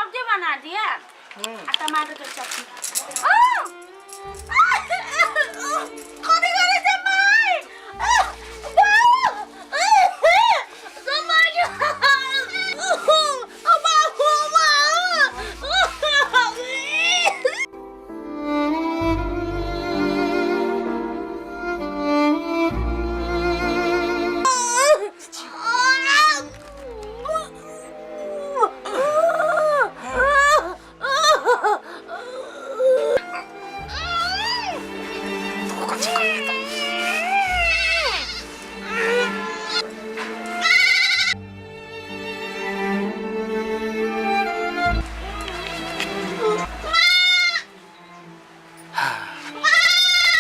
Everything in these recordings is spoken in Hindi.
सब्जी बना दिया टमाटर की चटनी। खाने खाने से माई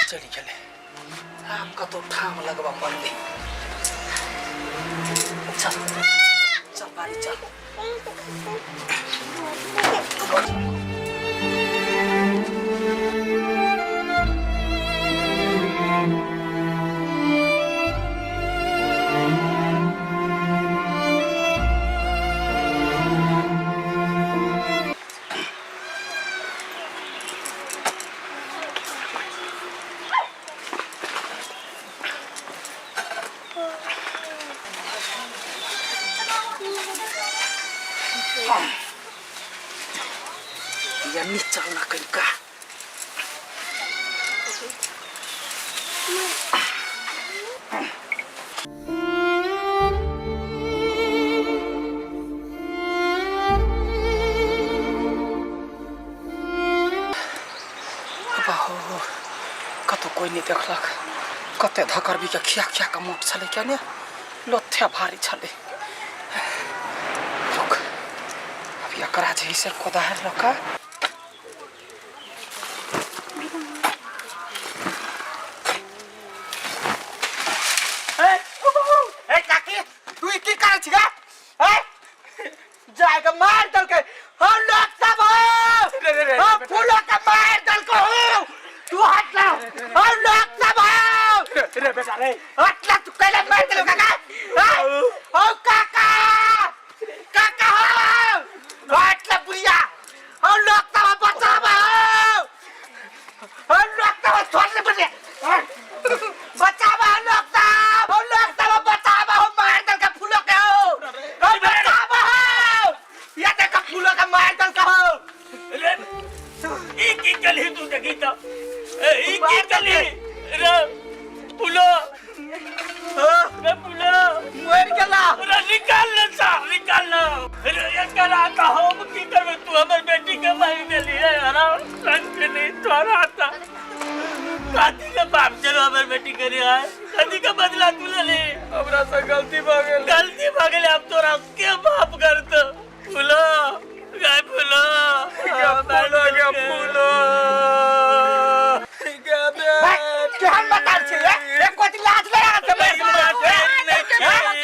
चली चले आपका तो ठाम लगवा पड़ गई। चल चल बारी चल। यांनी चलना कहीं का कतो कोई नहीं देखलक कते धकर भी खिया खिया का मोट छले क्या ने लोथ्या भारी छले। रुक अब एकरा जैसे कोदार लका बेटी करे कदी का बदला तू ले ले। हमरा से गलती भागल अब तो